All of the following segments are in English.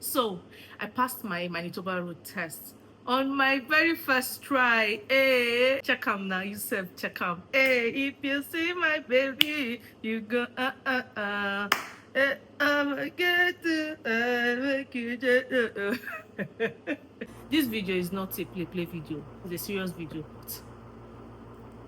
So I passed my Manitoba road test on my very first try. Hey, check am now, you self check am. Hey, if you see my baby, you go I'm get to make you This video is not a play video, it's a serious video.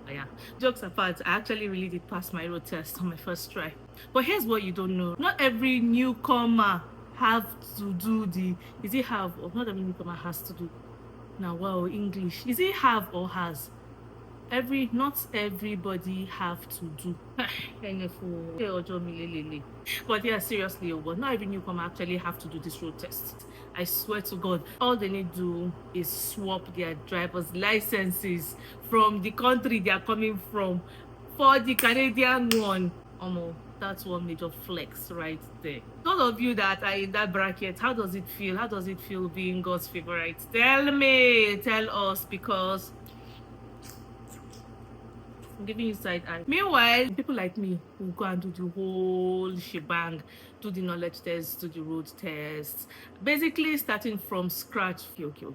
Yeah, jokes apart, I actually really did pass my road test on my first try. But here's what you don't know: not every newcomer have to do the is it have or not every newcomer has to do now. Wow, English, is it have or has? Not everybody have to do. But yeah, seriously, but not every newcomer actually have to do this road test. I swear to God, all they need to do is swap their driver's licenses from the country they are coming from for the Canadian one. That's one major flex right there. Those of you that are in that bracket, how does it feel? How does it feel being God's favorite? Tell me, tell us, because I'm giving you side eye. Meanwhile, people like me will go and do the whole shebang, do the knowledge test, do the road test, basically starting from scratch. Okay.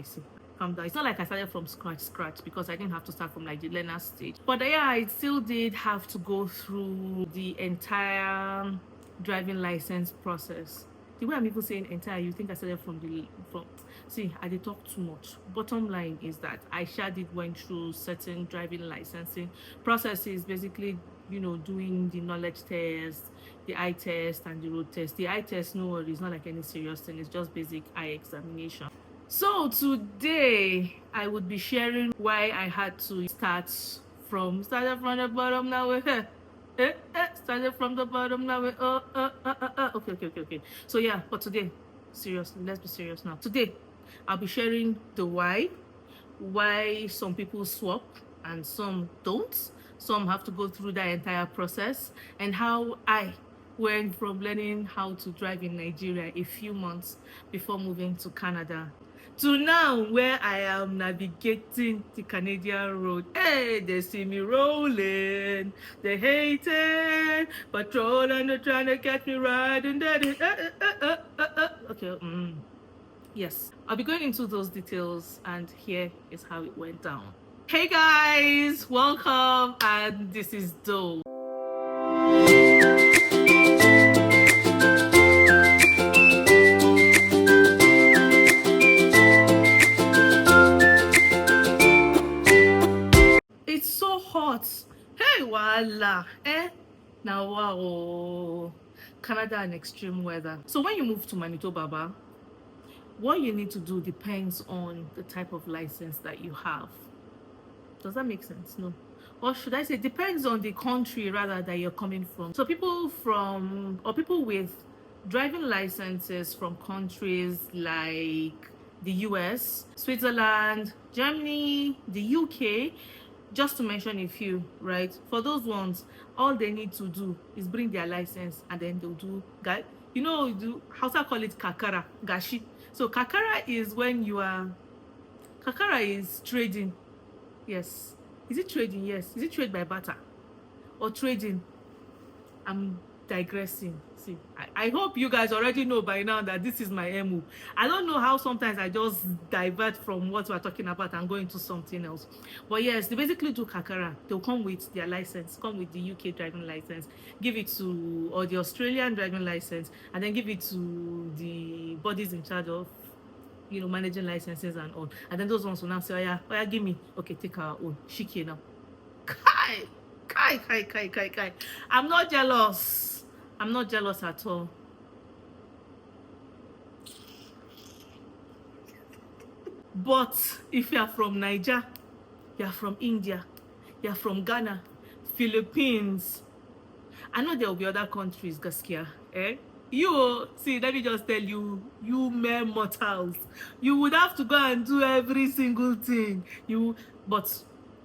See, calm down. It's not like I started from scratch, because I didn't have to start from like the learner stage. But yeah, I still did have to go through the entire driving license process. The way I'm even saying entire, you think I started from see, I did talk too much. Bottom line is that I did went through certain driving licensing processes, basically, doing the knowledge test, the eye test, and the road test. The eye test, no worries, it's not like any serious thing, it's just basic eye examination. So today I would be sharing why I had to started from the bottom now. Started from the bottom now. Okay. So yeah, but today, seriously, let's be serious now. Today, I'll be sharing the why some people swap and some don't. Some have to go through that entire process, and how I went from learning how to drive in Nigeria a few months before moving to Canada to now where I am navigating the Canadian road. Hey, they see me rolling, they hate it, patrol and they're trying to catch me riding that. Okay, yes, I'll be going into those details, and here is how it went down. Hey guys, welcome, and this is Doe. It's so hot. Hey, voila. Now, wow. Canada and extreme weather. So when you move to Manitoba, what you need to do depends on the type of license that you have. Does that make sense? No. Or should I say, depends on the country rather that you're coming from. So people with driving licenses from countries like the US, Switzerland, Germany, the UK, just to mention a few, right? For those ones, all they need to do is bring their license, and then they'll do Hausa call it kakara, gashi. So kakara is kakara is trading. Yes. Is it trading? Yes. Is it trade by barter or trading? I'm digressing. See, I hope you guys already know by now that this is my MO. I don't know how sometimes I just divert from what we're talking about and go into something else. But yes, they basically do kakara. They'll come with their license, come with the UK driving license, give it to, or the Australian driving license, and then give it to the bodies in charge of managing licenses and all. And then those ones will now say, oh yeah, give me. Okay, take our own. Shiki now. Kai. I'm not jealous. I'm not jealous at all. But if you are from Niger, you are from India, you are from Ghana, Philippines, I know there will be other countries, Gaskia, see, let me just tell you, you mere mortals, you would have to go and do every single thing. But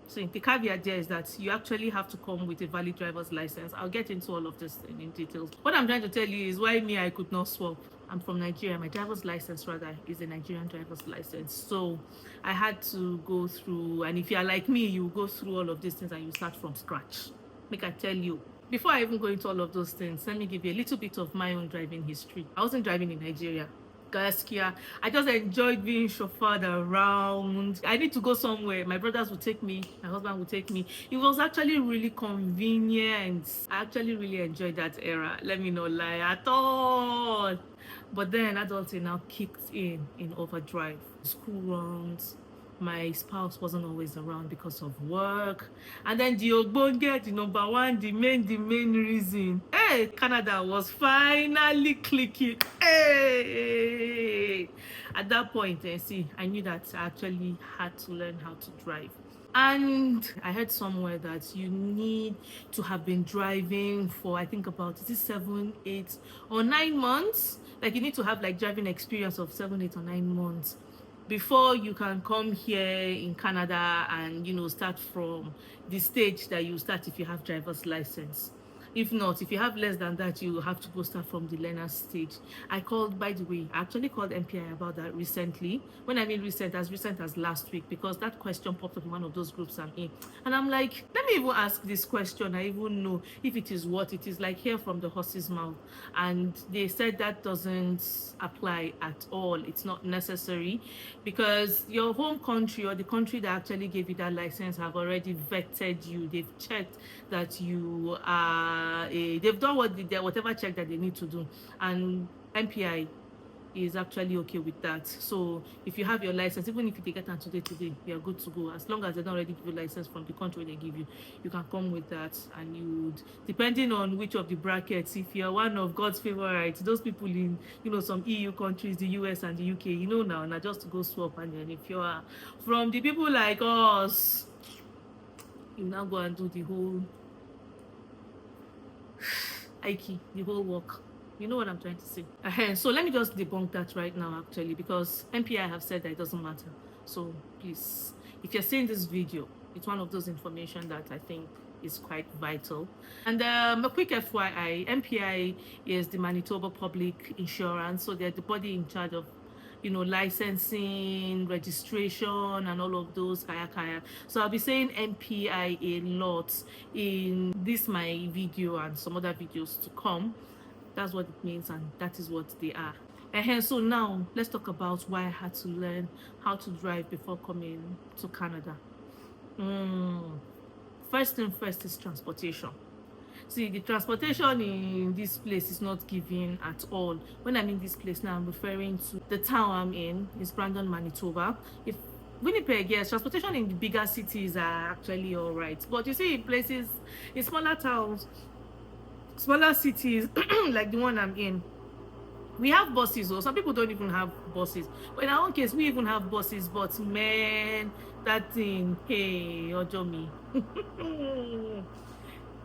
see, the caveat there is that you actually have to come with a valid driver's license. I'll get into all of this in details. What I'm trying to tell you is why me, I could not swap. I'm from Nigeria. My driver's license, rather, is a Nigerian driver's license. So I had to go through, and if you're like me, you go through all of these things and you start from scratch. Make I tell you. Before I even go into all of those things, let me give you a little bit of my own driving history. I wasn't driving in Nigeria. Gaskia. I just enjoyed being chauffeured around. I need to go somewhere. My brothers would take me. My husband would take me. It was actually really convenient. I actually really enjoyed that era. Let me not lie at all. But then adulting now kicked in overdrive. School runs. My spouse wasn't always around because of work. And then the ogbonge, the number one, the main reason. Hey, Canada was finally clicking. Hey! At that point, see, I knew that I actually had to learn how to drive. And I heard somewhere that you need to have been driving for, I think, about, is it 7, 8, or 9 months? Like, you need to have like driving experience of 7, 8, or 9 months before you can come here in Canada and, start from the stage that you start if you have driver's license. If not, if you have less than that, you have to go start from the learner stage. I called, by the way, I actually called MPI about that recently. When I mean recent as last week, because that question popped up in one of those groups I'm in. And I'm like, let me even ask this question. I even know if it is what it is, like hear from the horse's mouth. And they said that doesn't apply at all. It's not necessary, because your home country or the country that actually gave you that license have already vetted you. They've checked that you are they've done whatever check that they need to do, and MPI is actually okay with that. So if you have your license, even if you get on today, you're good to go. As long as they don't already give you license from the country they give you, you can come with that. And you would, depending on which of the brackets, if you're one of God's favorites, those people in some EU countries, the US and the UK, now just to go swap. And then if you are from the people like us, you now go and do the whole Aiki, the whole work. You know what I'm trying to say. So let me just debunk that right now, actually, because MPI have said that it doesn't matter. So please, if you're seeing this video, it's one of those information that I think is quite vital. And a quick FYI, MPI is the Manitoba Public Insurance, so they're the body in charge of licensing, registration, and all of those kaya. So I'll be saying MPI a lot in this my video and some other videos to come. That's what it means, and that is what they are. So now let's talk about why I had to learn how to drive before coming to Canada. First thing first is transportation. See, the transportation in this place is not given at all. When I mean this place now, I'm referring to the town I'm in. It's Brandon, Manitoba. If Winnipeg, yes, transportation in the bigger cities are actually all right. But you see, in places, in smaller towns, smaller cities, like the one I'm in, we have buses, or some people don't even have buses. But in our own case, we even have buses. But man, that thing, hey, Ojomi.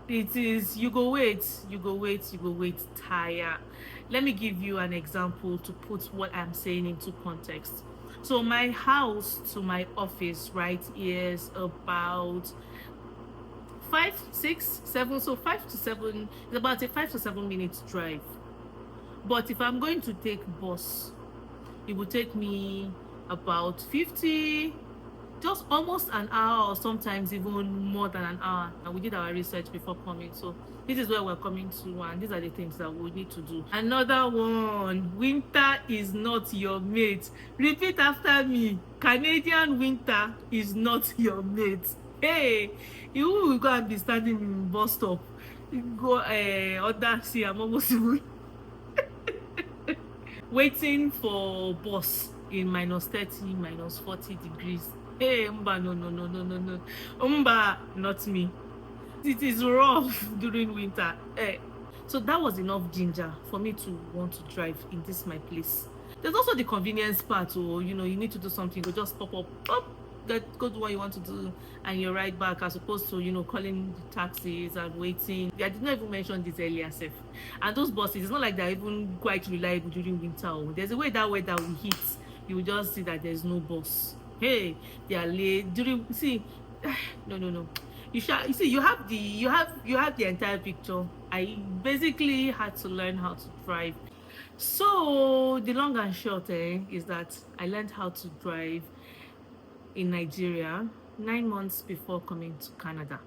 It is, you go wait, tire. Let me give you an example to put what I'm saying into context. So my house to my office, right, is about 5, 6, 7. So 5 to 7 is about a 5 to 7 minutes drive. But if I'm going to take bus, it will take me about 50, just almost an hour, or sometimes even more than an hour. And we did our research before coming, so this is where we're coming to, and these are the things that we need to do. Another one, winter is not your mate. Repeat after me: Canadian winter is not your mate. Hey, you will go and be standing in bus stop, go order, see, I'm almost waiting for bus in -30, -40 degrees. Hey, Umba, no. Umba, not me. It is rough during winter. Hey. So that was enough ginger for me to want to drive in this my place. There's also the convenience part, or you need to do something, go just pop up, go do what you want to do, and you're right back, as opposed to calling the taxis and waiting. I did not even mention this earlier, Seth. And those buses, it's not like they're even quite reliable during winter. There's a way that weather will hit, you will just see that there's no bus. Hey, they are late during. See, no. You see, you have the entire picture. I basically had to learn how to drive. So the long and short is that I learned how to drive in Nigeria 9 months before coming to Canada.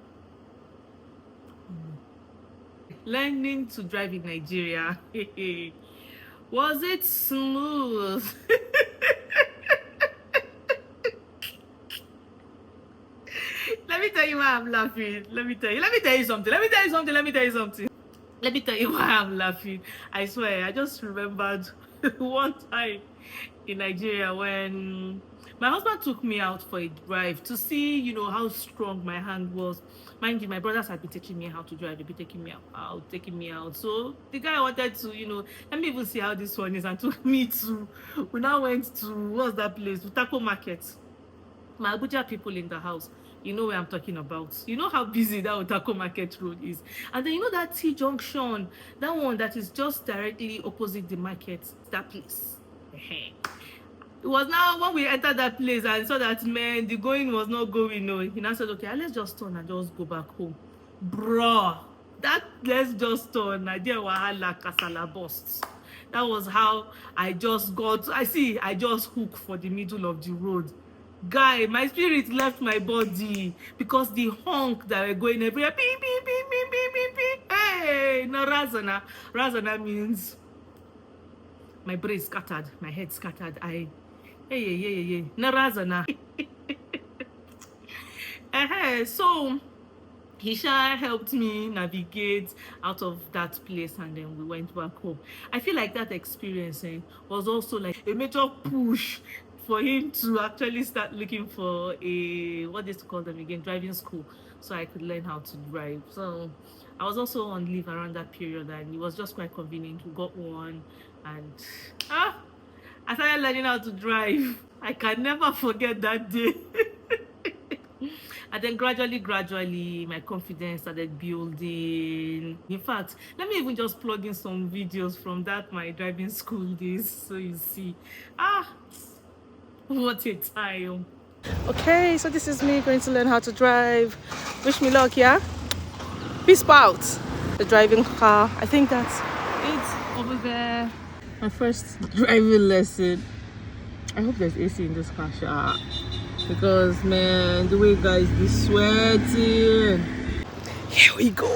Learning to drive in Nigeria Was it smooth? Let me tell you why I'm laughing. Let me tell you something. Let me tell you why I'm laughing. I swear, I just remembered one time in Nigeria when my husband took me out for a drive to see, how strong my hand was. Mind you, my brothers had been teaching me how to drive. They'd be taking me out, taking me out. So the guy wanted to, let me even see how this one is, and took me to. We now went to, what's that place? Taco Market. My Abuja people in the house, you know where I'm talking about. You know how busy that Otako Market Road is. And then you know that T junction, that one that is just directly opposite the market, that place. It was now when we entered that place and saw that, man, the going was not going. No, he now said, okay, let's just turn and just go back home. Bruh, that let's just turn. Idea wahala kasala burst. That was how I just hooked for the middle of the road. Guy, my spirit left my body because the honk that were going everywhere, beep, beep, beep, beep, beep, beep, beep. Hey, no razana. Razana means my brain scattered, my head scattered. Hey, no razana. So he helped me navigate out of that place, and then we went back home. I feel like that experience was also like a major push for him to actually start looking for a, what is to call them again, driving school, so I could learn how to drive. So I was also on leave around that period, and it was just quite convenient. We got one, and I started learning how to drive. I can never forget that day. And then gradually, my confidence started building. In fact, let me even just plug in some videos from that my driving school days, so you see. What a time. Okay, so this is me going to learn how to drive. Wish me luck, yeah? Peace out. The driving car. I think that's it over there. My first driving lesson. I hope there's AC in this car, because man, the way guys be sweating. Here we go.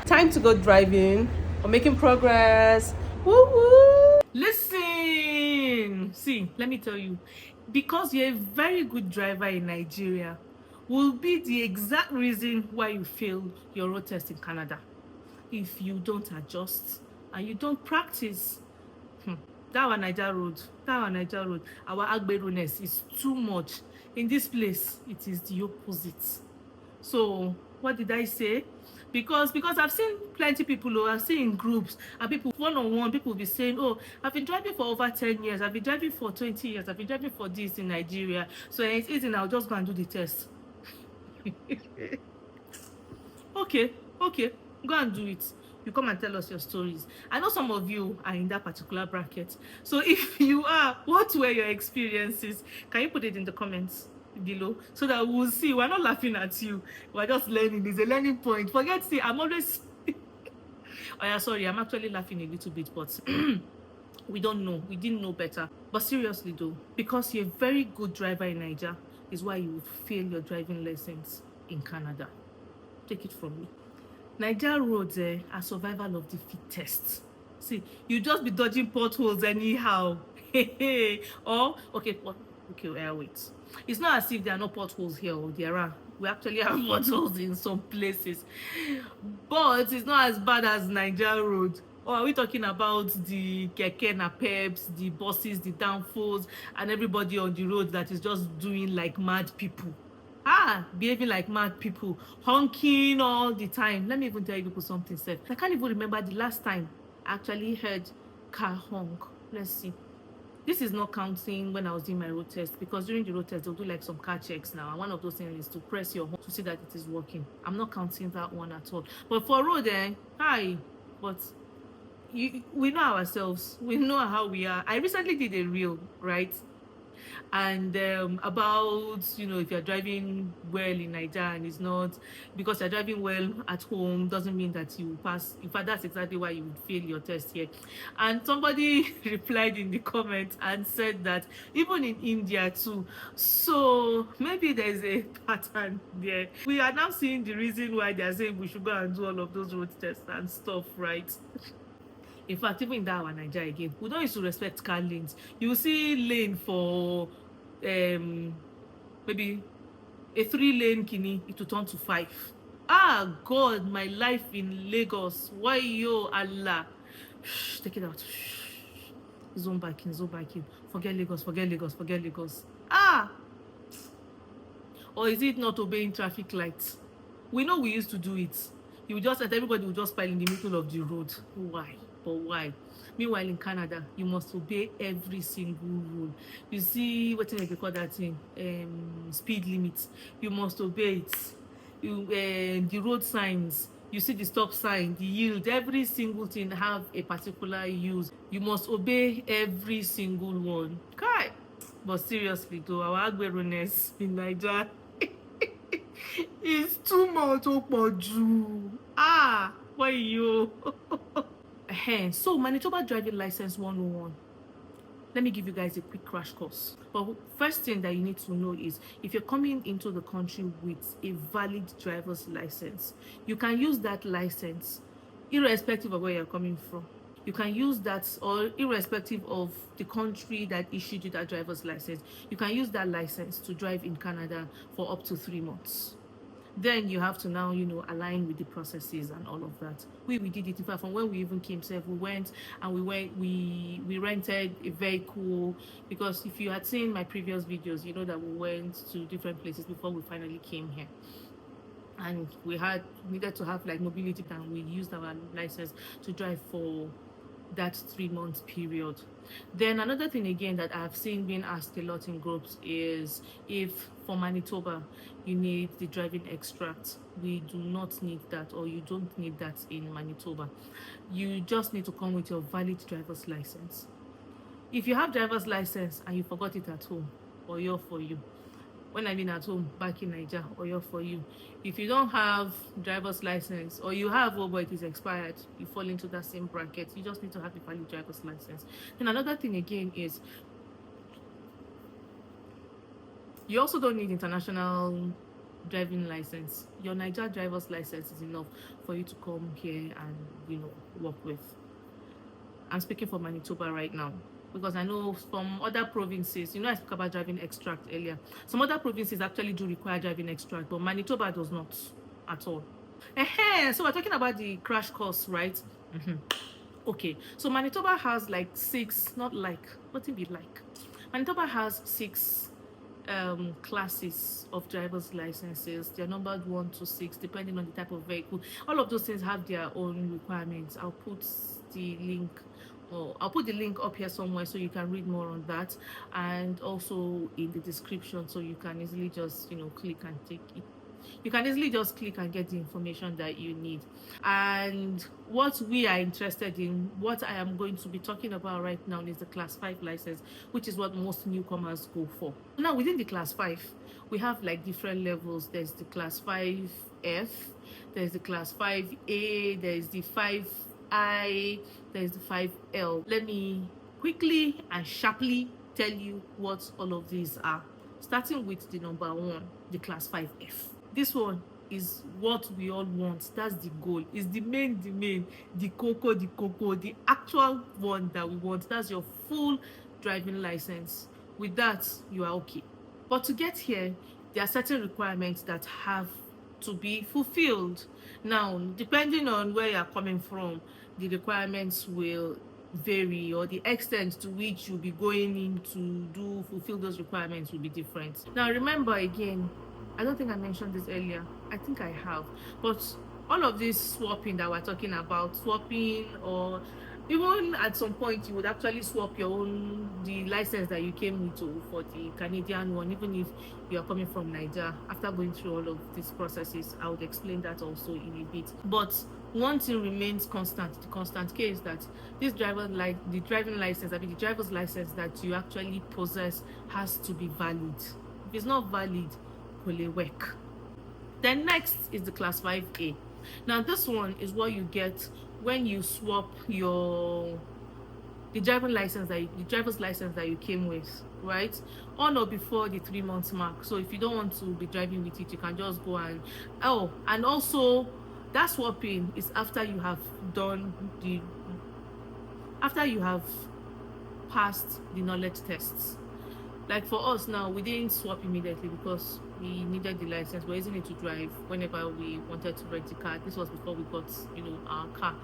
Time to go driving. We're making progress. Woo woo. Listen. See, let me tell you, because you're a very good driver in Nigeria, will be the exact reason why you failed your road test in Canada. If you don't adjust and you don't practice, that our Niger road, our Agberuness is too much. In this place, it is the opposite. So what did I say? Because I've seen plenty people who are seen in groups, and people one-on-one, people will be saying, oh, I've been driving for over 10 years, I've been driving for 20 years, I've been driving for this in Nigeria, so it's easy now, just go and do the test. Okay, go and do it. You come and tell us your stories. I know some of you are in that particular bracket. So if you are, what were your experiences? Can you put it in the comments below so that we'll see? We're not laughing at you. We're just learning. It's a learning point. Forget, see, I'm always... Oh yeah, sorry, I'm actually laughing a little bit, but we don't know. We didn't know better. But seriously though, because you're a very good driver in Nigeria, is why you would fail your driving lessons in Canada. Take it from me. Nigeria roads are survival of the fittest. See, you just be dodging potholes anyhow. Or wait. It's not as if there are no potholes here, or there are. We actually have potholes in some places, but it's not as bad as Nigeria road. Or are we talking about the keke napeps, the buses, the downfalls, and everybody on the road that is just doing like mad people? Behaving like mad people, honking all the time. Let me even tell you people something, sir. I can't even remember the last time I actually heard car honk. Let's see. This is not counting when I was doing my road test, because during the road test they'll do like some car checks now, and one of those things is to press your horn to see that it is working. I'm not counting that one at all. But for road, but we know ourselves. We know how we are. I recently did a reel, right? And about, if you're driving well in Nigeria and it's not, because you're driving well at home doesn't mean that you pass. In fact, that's exactly why you would fail your test here. And somebody replied in the comments and said that even in India too. So maybe there's a pattern there. We are now seeing the reason why they're saying we should go and do all of those road tests and stuff, right? In fact, even in that our Nigeria again, we don't used to respect car lanes. You will see lane for maybe a 3-lane kini, it will turn to 5. Ah God, my life in Lagos. Why yo Allah? Shh, take it out. Shh. Zone back in, zone back in. Forget Lagos, forget Lagos, forget Lagos. Ah! Or is it not obeying traffic lights? We know we used to do it. You just, and everybody will just pile in the middle of the road. Why? But why? Meanwhile, in Canada, you must obey every single rule. You see, what thing they call that thing? Speed limit. You must obey it. The road signs. You see the stop sign, the yield, every single thing have a particular use. You must obey every single one. Kai! But seriously though, our agbero-ness in Nigeria is too much. Why you? So Manitoba driving license 101. Let me give you guys a quick crash course. But first thing that you need to know is, if you're coming into the country with a valid driver's license, you can use that license irrespective of where you're coming from. You can use that, or irrespective of the country that issued you that driver's license, you can use that license to drive in Canada for up to 3 months. Then you have to now, align with the processes and all of that. We did it. In fact, from when we even came safe, we went and we rented a vehicle, because if you had seen my previous videos, you know that we went to different places before we finally came here. And we needed to have like mobility, and we used our license to drive for that 3-month period. Then another thing again that I've seen being asked a lot in groups is, if for Manitoba you need the driving extract. We do not need that, or you don't need that in Manitoba. You just need to come with your valid driver's license. If you have driver's license and you forgot it at home, or you're for you. When I mean at home, back in Nigeria, or you're for you. If you don't have driver's license, or you have but it is expired, you fall into that same bracket. You just need to have a valid driver's license. Then another thing again is, you also don't need international driving license. Your Nigeria driver's license is enough for you to come here and work with. I'm speaking for Manitoba right now, because I know from other provinces, I spoke about driving extract earlier. Some other provinces actually do require driving extract, but Manitoba does not at all. So we're talking about the crash course, right? Okay, so Manitoba has like 6, Manitoba has 6 classes of driver's licenses. They're numbered 1 to 6 depending on the type of vehicle. All of those things have their own requirements. I'll put the link up here somewhere so you can read more on that, and also in the description, so you can easily just click and take it. You can easily just click and get the information that you need. And what we are interested in, what I am going to be talking about right now, is the class 5 license, which is what most newcomers go for. Now within the class 5, we have like different levels. There's the class 5F, there's the class 5A, there's the 5I, there's the 5L. Let me quickly and sharply tell you what all of these are, starting with the number 1, the class 5F. This one is what we all want. That's the goal. It's the main, the cocoa, the actual one that we want. That's your full driving license. With that, you are okay. But to get here, there are certain requirements that have to be fulfilled. Now, depending on where you're coming from, the requirements will vary, or the extent to which you'll be going in to fulfill those requirements will be different. Now remember again, I don't think I mentioned this earlier. I think I have. But all of this swapping that we're talking about, or even at some point you would actually swap the license that you came into for the Canadian one, even if you are coming from Nigeria. After going through all of these processes, I would explain that also in a bit. But one thing remains constant. The constant case that this the driving license, I mean the driver's license that you actually possess has to be valid. If it's not valid, will work. Then next is the class 5A. Now this one is what you get when you swap the driver's license that you came with, right, on or before the 3 months mark. So if you don't want to be driving with it, you can just go and also that swapping is after you have passed the knowledge tests. Like for us now, we didn't swap immediately because we needed the license. We're using it to drive whenever we wanted to rent a car. This was before we got, our car.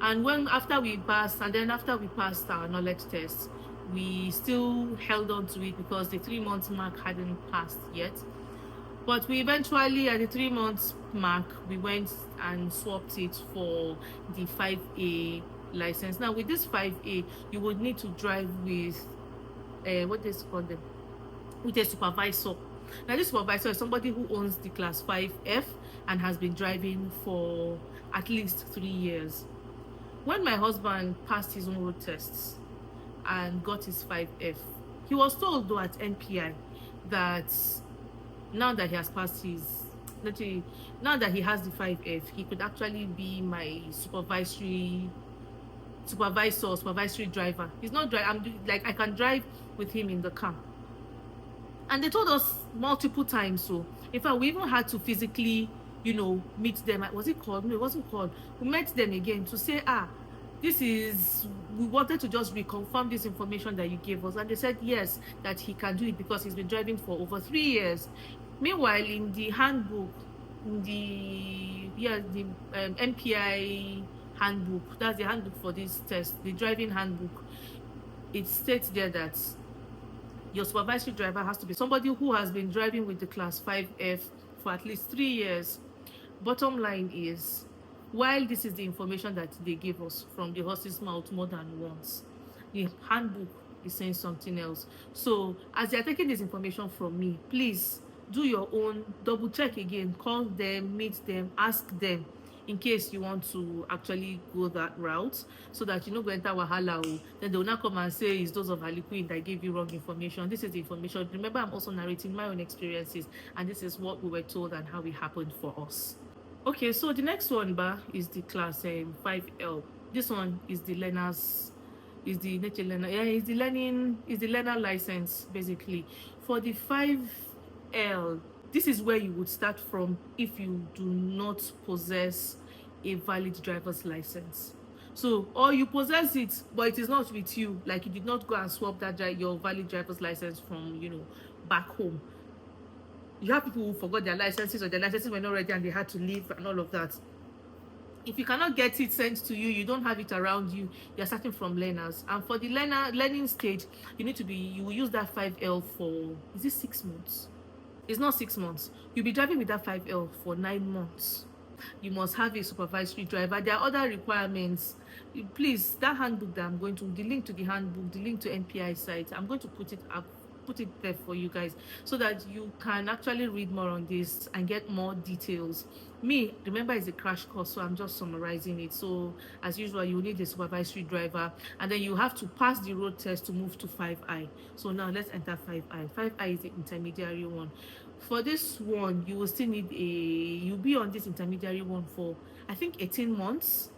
And after we passed our knowledge test, we still held on to it because the 3 months mark hadn't passed yet. But we eventually, at the 3 months mark, we went and swapped it for the 5A license. Now with this 5A, you would need to drive with what they call them, with a supervisor. Now this supervisor is somebody who owns the class 5F and has been driving for at least 3 years. When my husband passed his own road tests and got his 5F, he was told though at NPI that now that he has passed now that he has the 5F, he could actually be my supervisory driver. He's not I can drive with him in the car. And they told us multiple times. So in fact, we even had to physically, meet them. Was it called? No, it wasn't called. We met them again to say, we wanted to just reconfirm this information that you gave us. And they said yes, that he can do it because he's been driving for over 3 years. Meanwhile, in the handbook, the NPI handbook, that's the handbook for this test, the driving handbook, it states there that your supervisory driver has to be somebody who has been driving with the class 5F for at least 3 years. Bottom line is, while this is the information that they gave us from the horse's mouth more than once, the handbook is saying something else. So as they are taking this information from me, please do your own double check again, call them, meet them, ask them, in case you want to actually go that route, so that you know go enter wahala. Then they will not come and say it's those of Harley Quinn that gave you wrong information. This is the information. Remember, I'm also narrating my own experiences, and this is what we were told and how it happened for us. Okay, so the next one is the class 5L. This one is the learner license. Basically, for the 5L, this is where you would start from if you do not possess a valid driver's license. So, or you possess it, but it is not with you, like you did not go and swap your valid driver's license from, back home. You have people who forgot their licenses, or their licenses were not ready and they had to leave and all of that. If you cannot get it sent to you, you don't have it around you, you're starting from learners. And for the learning stage, you will use that 5L for, is it 6 months? It's not 6 months. You'll be driving with that 5L for 9 months. You must have a supervisory driver. There are other requirements. Please, that handbook that I'm going to, the link to the handbook, the link to NPI site, I'm going to put it there for you guys, so that you can actually read more on this and get more details. Remember, it's a crash course, so I'm just summarizing it. So as usual, you need a supervisory driver, and then you have to pass the road test to move to 5I. So now let's enter 5I. 5I is the intermediary one. For this one, you will still need you'll be on this intermediary one for, I think, 18 months.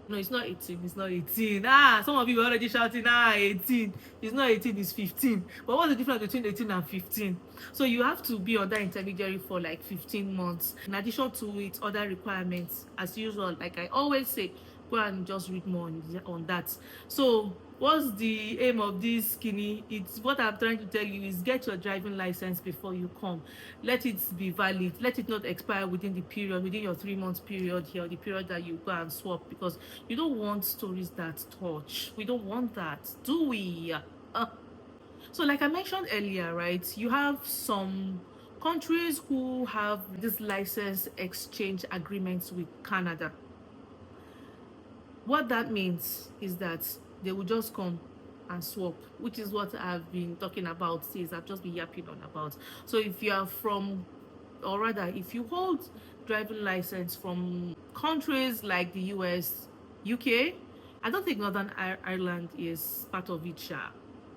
No, it's not 18. It's not 18. Some of you are already shouting, 18. It's not 18, it's 15. But what's the difference between 18 and 15? So you have to be on that intermediary for like 15 months. In addition to its other requirements, as usual, like I always say, go and just read more on that. So what's the aim of this skinny? It's what I'm trying to tell you is get your driving license before you come. Let it be valid. Let it not expire within your 3 months period here, the period that you go and swap, because you don't want stories that touch. We don't want that, do we? So like I mentioned earlier, right, you have some countries who have this license exchange agreements with Canada. What that means is that they will just come and swap, which is what I've been talking about since I've just been yapping on about. So if you are from, or rather, if you hold driving license from countries like the US, UK. I don't think Northern Ireland is part of it, sha.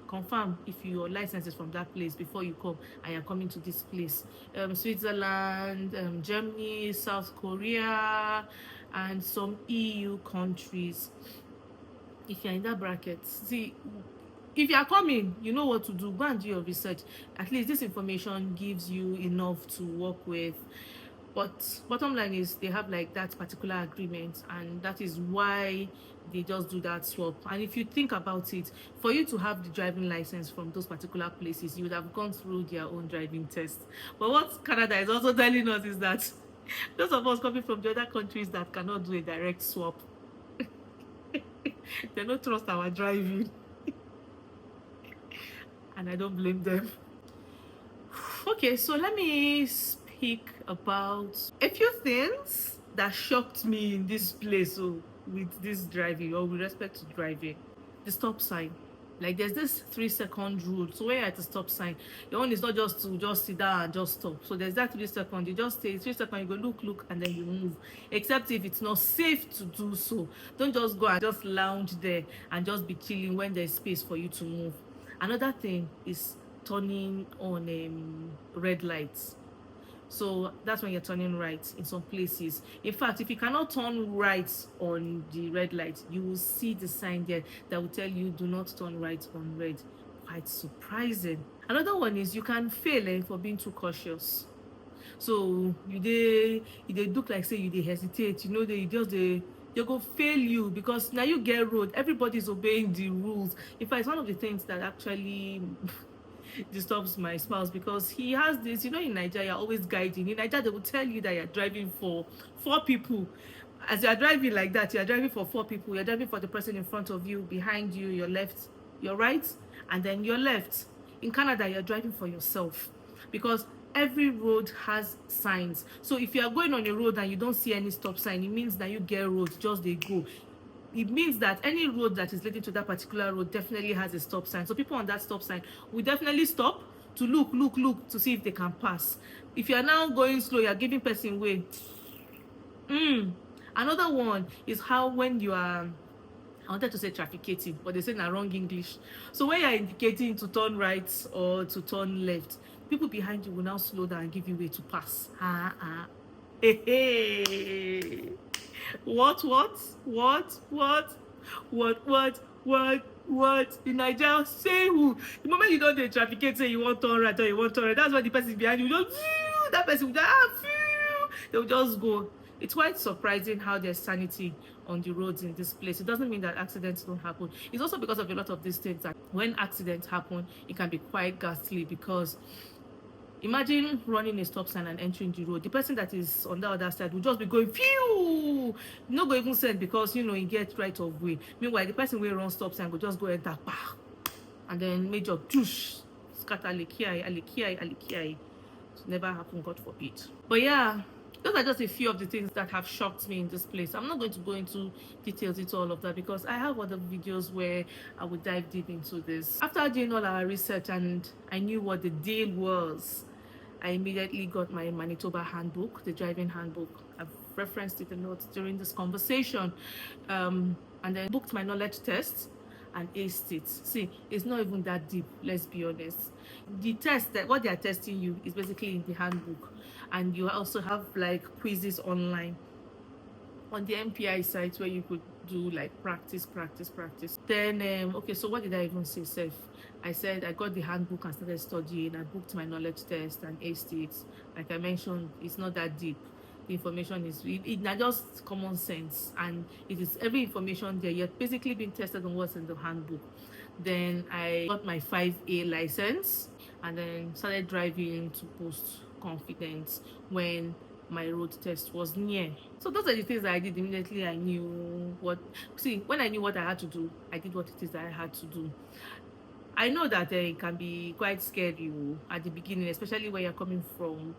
Confirm if your license is from that place before you come and you're coming to this place. Switzerland, Germany, South Korea, and some EU countries. If you're in that bracket, see, if you are coming, you know what to do. Go and do your research. At least this information gives you enough to work with. But bottom line is they have like that particular agreement, and that is why they just do that swap. And if you think about it, for you to have the driving license from those particular places, you would have gone through their own driving test. But what Canada is also telling us is that those of us coming from the other countries that cannot do a direct swap, they don't trust our driving. And I don't blame them. Okay, so let me speak about a few things that shocked me in this place, with this driving, or with respect to driving. The stop sign. Like, there's this 3-second rule. So when you're at the stop sign, your own is not just to just sit down and just stop. So there's that 3 second. You just stay 3 seconds, you go look, and then you move. Except if it's not safe to do so. Don't just go and just lounge there and just be chilling when there's space for you to move. Another thing is turning on red lights. So that's when you're turning right in some places. In fact, if you cannot turn right on the red light, you will see the sign there that will tell you do not turn right on red. Quite surprising. Another one is you can fail for being too cautious. So you look like say you dey hesitate, they go fail you, because now you get road, everybody's obeying the rules. In fact, it's one of the things that actually disturbs my spouse, because he has this, in Nigeria, you're always guiding. In Nigeria, they will tell you that you're driving for 4 people. As you're driving like that, you're driving for 4 people. You're driving for the person in front of you, behind you, your left, your right, and then your left. In Canada, you're driving for yourself, because every road has signs. So if you are going on a road and you don't see any stop sign, it means that you get road, just they go. It means that any road that is leading to that particular road definitely has a stop sign. So people on that stop sign will definitely stop to look to see if they can pass. If you are now going slow, you are giving person way. Another one is how when you are, I wanted to say trafficating, but they say na wrong English. So when you're indicating to turn right or to turn left, people behind you will now slow down and give you way to pass. Hey. What? In Nigeria, say who? The moment you don't trafficate, say you want turn right or you want turn right, that's why the person behind you just that person will just they'll just go. It's quite surprising how there's sanity on the roads in this place. It doesn't mean that accidents don't happen. It's also because of a lot of these things that when accidents happen, it can be quite ghastly, because imagine running a stop sign and entering the road. The person that is on the other side will just be going phew, no go even send, because he gets right of way. Meanwhile, the person will run stop sign will just go enter, and then major tush, scatter alikiai. It never happen, God forbid. But yeah, those are just a few of the things that have shocked me in this place. I'm not going to go into details into all of that, because I have other videos where I would dive deep into this. After doing all our research and I knew what the deal was, I immediately got my Manitoba handbook, the driving handbook. I've referenced it a lot during this conversation. And then booked my knowledge test and aced it. See, it's not even that deep, let's be honest. The test, that what they are testing you is basically in the handbook, and you also have like quizzes online on the MPI site where you could do like practice. Then okay, so what did I even say, Seth? I said I got the handbook and started studying. I booked my knowledge test and aced it. Like I mentioned, it's not that deep. The information is not just common sense, and it is every information there. You're basically being tested on what's in the handbook. Then I got my 5A license and then started driving to boost confidence when my road test was near. So those are the things that I did immediately. I knew what, when I knew what I had to do, I did what it is that I had to do. I know that it can be quite scary at the beginning, especially when you're coming from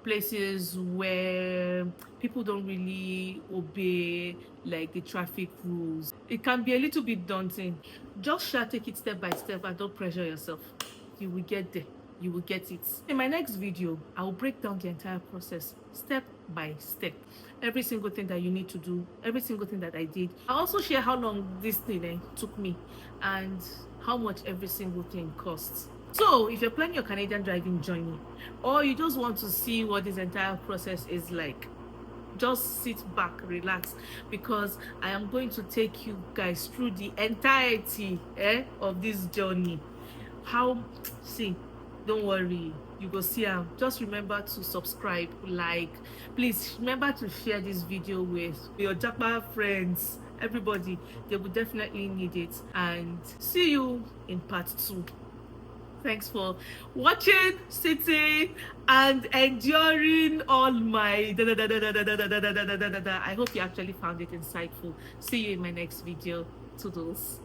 places where people don't really obey like the traffic rules. It can be a little bit daunting. Just take it step by step and don't pressure yourself. You will get there. You will get it. In my next video, I will break down the entire process step by step. Every single thing that you need to do, every single thing that I did. I also share how long this thing took me and how much every single thing costs. So if you're planning your Canadian driving journey, or you just want to see what this entire process is like, just sit back, relax, because I am going to take you guys through the entirety of this journey. How, see, don't worry, you go see am. Just remember to subscribe, like, please remember to share this video with your japa friends, everybody. They will definitely need it. And see you in part 2. Thanks for watching, sitting, and enduring all my da da da da da da da da da da da da da. I hope you actually found it insightful. See you in my next video. Toodles.